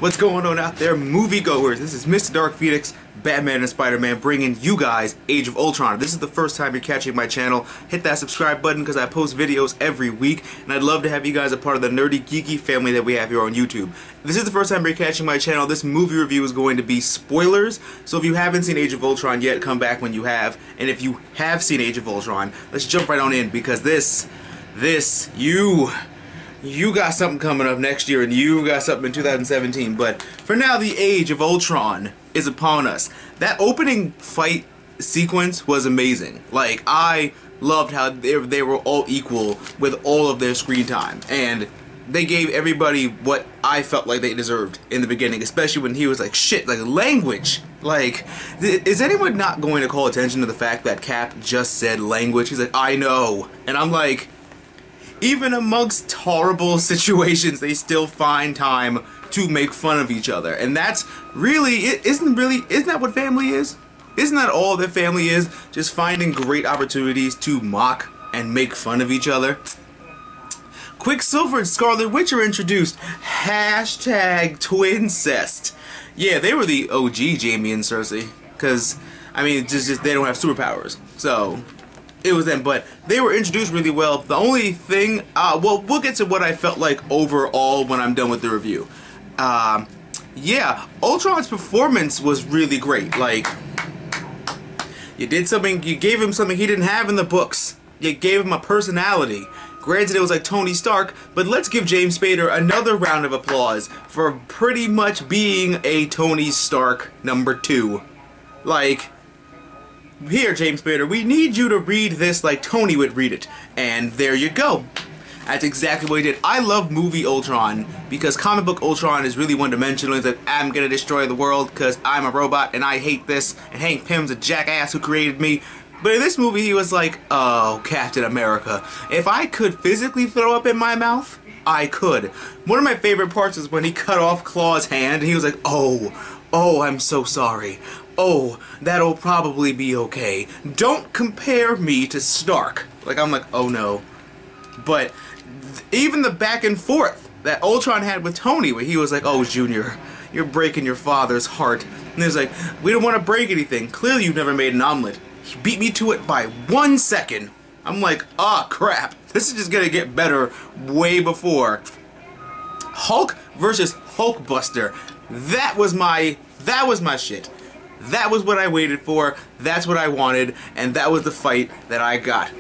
What's going on out there, moviegoers? This is Mr. Dark Phoenix, Batman and Spider-Man, bringing you guys Age of Ultron. If this is the first time you're catching my channel, hit that subscribe button because I post videos every week, and I'd love to have you guys a part of the nerdy, geeky family that we have here on YouTube. If this is the first time you're catching my channel, this movie review is going to be spoilers, so if you haven't seen Age of Ultron yet, come back when you have, and if you have seen Age of Ultron, let's jump right on in, because you got something coming up next year, and you got something in 2017. But for now, the Age of Ultron is upon us. That opening fight sequence was amazing. Like, I loved how they were all equal with all of their screen time, and they gave everybody what I felt like they deserved in the beginning, especially when he was like, shit, like language. Like, is anyone not going to call attention to the fact that Cap just said language? He's like, I know. And I'm like, even amongst horrible situations, they still find time to make fun of each other. And that's really, isn't that what family is? Isn't that all that family is? Just finding great opportunities to mock and make fun of each other. Quicksilver and Scarlet Witch are introduced. Hashtag Twincest. Yeah, they were the OG Jamie and Cersei. Because, I mean, just they don't have superpowers. So it was them, but they were introduced really well. The only thing, well, we'll get to what I felt like overall when I'm done with the review. Yeah, Ultron's performance was really great. Like, you did something, you gave him something he didn't have in the books. You gave him a personality. Granted, it was like Tony Stark, but let's give James Spader another round of applause for pretty much being a Tony Stark #2. Like, here, James Spader, we need you to read this like Tony would read it. And there you go. That's exactly what he did. I love movie Ultron because comic book Ultron is really one-dimensional. He's like, I'm gonna destroy the world because I'm a robot and I hate this, and Hank Pym's a jackass who created me. But in this movie, he was like, oh, Captain America. If I could physically throw up in my mouth, I could. One of my favorite parts is when he cut off Claw's hand and he was like, oh, I'm so sorry. Oh, that'll probably be okay. Don't compare me to Stark. Like, I'm like, oh no. But even the back and forth that Ultron had with Tony, where he was like, oh, Junior, you're breaking your father's heart. And he was like, we don't want to break anything. Clearly you've never made an omelet. He beat me to it by 1 second. I'm like, ah, crap. This is just gonna get better way before. Hulk versus Hulkbuster. That was my shit. That was what I waited for, that's what I wanted, and that was the fight that I got.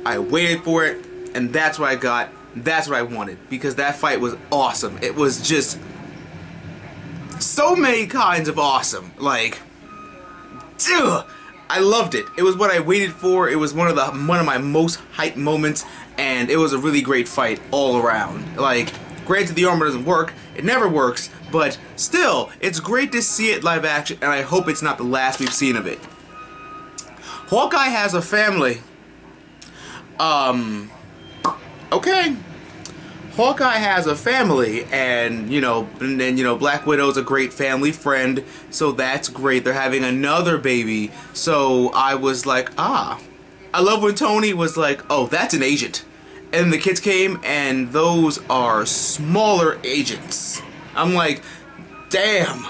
I waited for it, and that's what I got, that's what I wanted, because that fight was awesome. It was just so many kinds of awesome. Like, ugh, I loved it. It was what I waited for. It was one of my most hyped moments, and it was a really great fight all around. Like, granted the armor doesn't work, it never works, but still, it's great to see it live action, and I hope it's not the last we've seen of it. Hawkeye has a family. Okay. Hawkeye has a family, and Black Widow's a great family friend, so that's great. They're having another baby, so I was like, ah. I love when Tony was like, oh, that's an agent. And the kids came, and those are smaller agents. I'm like, damn.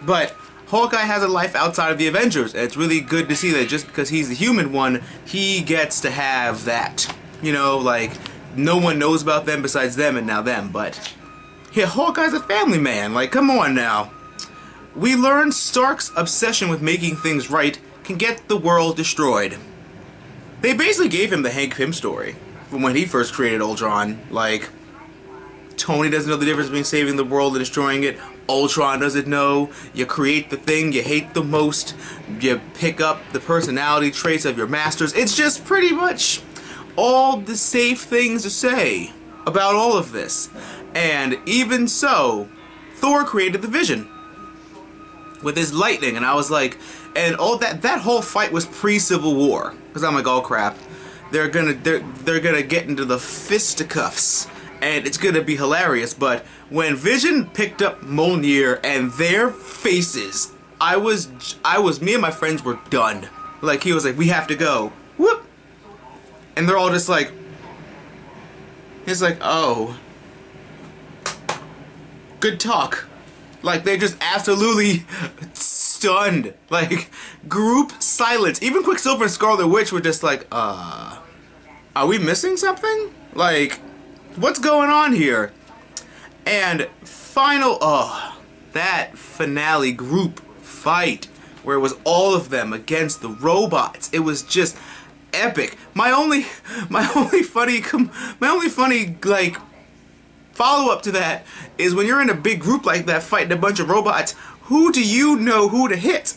But Hawkeye has a life outside of the Avengers, and it's really good to see that just because he's the human one, he gets to have that. You know, like, no one knows about them besides them and now them, but yeah, Hawkeye's a family man. Like, come on now. We learned Stark's obsession with making things right can get the world destroyed. They basically gave him the Hank Pym story from when he first created Ultron. Like, Tony doesn't know the difference between saving the world and destroying it. Ultron doesn't know. You create the thing you hate the most. You pick up the personality traits of your masters. It's just pretty much all the safe things to say about all of this. And even so, Thor created the Vision with his lightning, and I was like, and all that whole fight was pre-Civil War, because I'm like, oh crap, they're gonna get into the fisticuffs, and it's gonna be hilarious. But when Vision picked up Mjolnir and their faces, me and my friends were done. Like, he was like, "We have to go." Whoop, and they're all just like, he's like, "Oh, good talk." Like, they just absolutely stunned. Like, group silence. Even Quicksilver and Scarlet Witch were just like, are we missing something? Like, what's going on here? And that finale group fight where it was all of them against the robots. It was just epic. My only funny like follow-up to that is when you're in a big group like that fighting a bunch of robots, who do you know who to hit?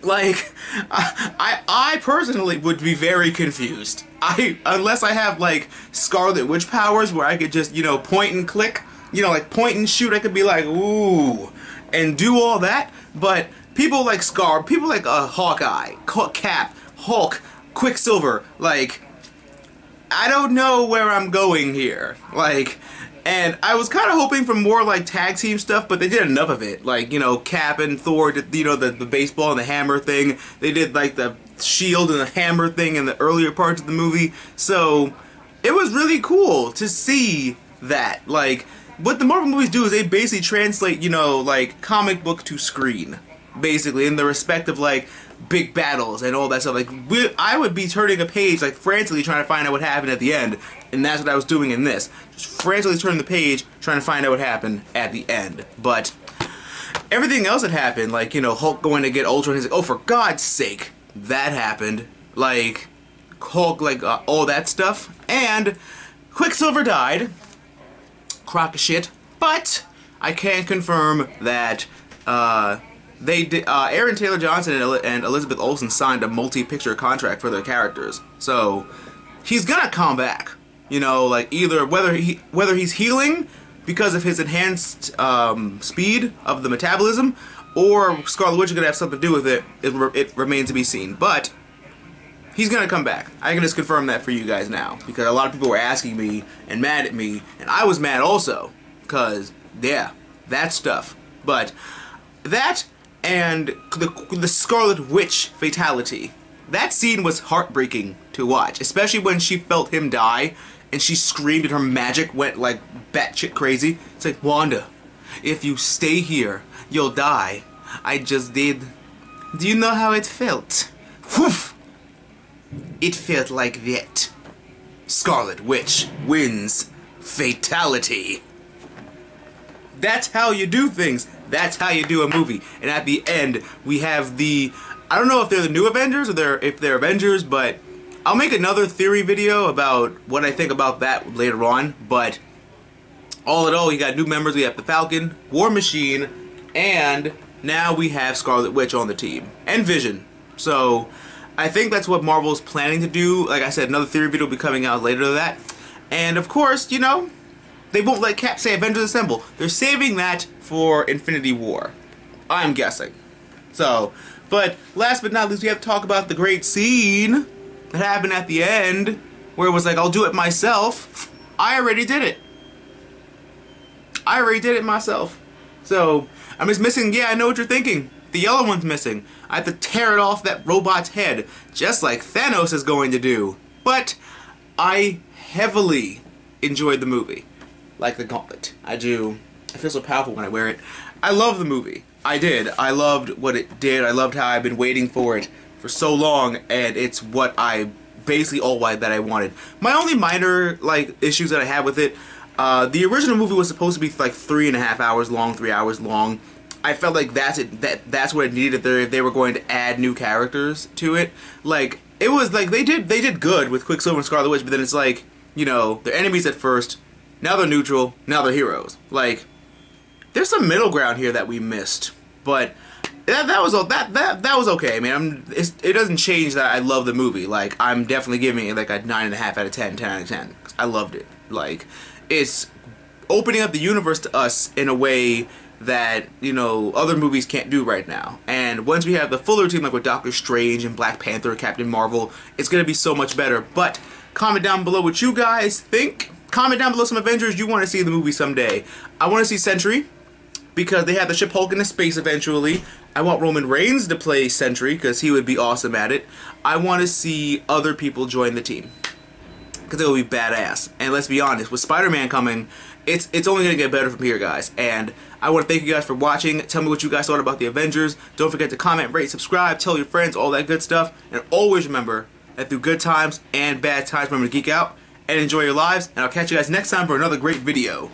Like, I personally would be very confused. Unless I have like Scarlet Witch powers where I could just, you know, point and click, you know, like point and shoot. I could be like, ooh, and do all that. But people like people like Hawkeye, Cap, Hulk, Quicksilver, like, I don't know where I'm going here. Like, and I was kind of hoping for more like tag team stuff, but they did enough of it. Like, you know, Cap and Thor did, you know, the baseball and the hammer thing. They did like the shield and the hammer thing in the earlier parts of the movie. So it was really cool to see that. Like, what the Marvel movies do is they basically translate, you know, like comic book to screen, basically, in the respect of like big battles and all that stuff. Like, I would be turning a page, like, frantically trying to find out what happened at the end, and that's what I was doing in this. Just frantically turning the page, trying to find out what happened at the end. But everything else that happened, like, you know, Hulk going to get Ultron, he's like, oh, for God's sake, that happened. Like, Hulk, like, all that stuff. And Quicksilver died. Crock of shit. But I can confirm that, they did, Aaron Taylor Johnson and Elizabeth Olsen signed a multi-picture contract for their characters, so he's gonna come back. You know, like, either whether he's healing because of his enhanced speed of the metabolism, or Scarlet Witch is gonna have something to do with it. It remains to be seen, but he's gonna come back. I can just confirm that for you guys now, because a lot of people were asking me and mad at me, and I was mad also, because yeah, that stuff. But that. And the Scarlet Witch fatality. That scene was heartbreaking to watch, especially when she felt him die and she screamed and her magic went like batshit crazy. It's like, Wanda, if you stay here, you'll die. I just did. Do you know how it felt? Woof! It felt like that. Scarlet Witch wins. Fatality. That's how you do things. That's how you do a movie. And at the end, we have the... I don't know if they're the new Avengers or if they're Avengers, but I'll make another theory video about what I think about that later on. But all in all, we got new members. We have the Falcon, War Machine, and now we have Scarlet Witch on the team. And Vision. So I think that's what Marvel's planning to do. Like I said, another theory video will be coming out later to that. And of course, you know, they won't let Cap say Avengers Assemble. They're saving that for Infinity War, I'm guessing. So, but last but not least, we have to talk about the great scene that happened at the end, where it was like, I'll do it myself. I already did it. I already did it myself. So, I'm just missing, yeah, I know what you're thinking. The yellow one's missing. I have to tear it off that robot's head, just like Thanos is going to do. But I heavily enjoyed the movie. Like the gauntlet. I do. I feel so powerful when I wear it. I love the movie. I did. I loved what it did. I loved how I've been waiting for it for so long, and it's what I basically all that I wanted. My only minor like issues that I had with it, the original movie was supposed to be like 3.5 hours long, 3 hours long. I felt like that's it. That's what it needed if they were going to add new characters to it. Like, it was like they did good with Quicksilver and Scarlet Witch, but then it's like, you know, they're enemies at first. Now they're neutral, now they're heroes. Like, there's some middle ground here that we missed, but that was okay. I mean, it doesn't change that I love the movie. Like, I'm definitely giving it like a 9.5 out of 10, 10 out of 10. I loved it. Like, it's opening up the universe to us in a way that, you know, other movies can't do right now. And once we have the fuller team, like with Doctor Strange and Black Panther, Captain Marvel, it's going to be so much better. But comment down below what you guys think. Comment down below some Avengers you want to see in the movie someday. I want to see Sentry, because they have the ship Hulk into space eventually. I want Roman Reigns to play Sentry, because he would be awesome at it. I want to see other people join the team, because it will be badass. And let's be honest, with Spider-Man coming, it's only going to get better from here, guys. And I want to thank you guys for watching. Tell me what you guys thought about the Avengers. Don't forget to comment, rate, subscribe, tell your friends, all that good stuff. And always remember that through good times and bad times, remember to geek out and enjoy your lives. And I'll catch you guys next time for another great video.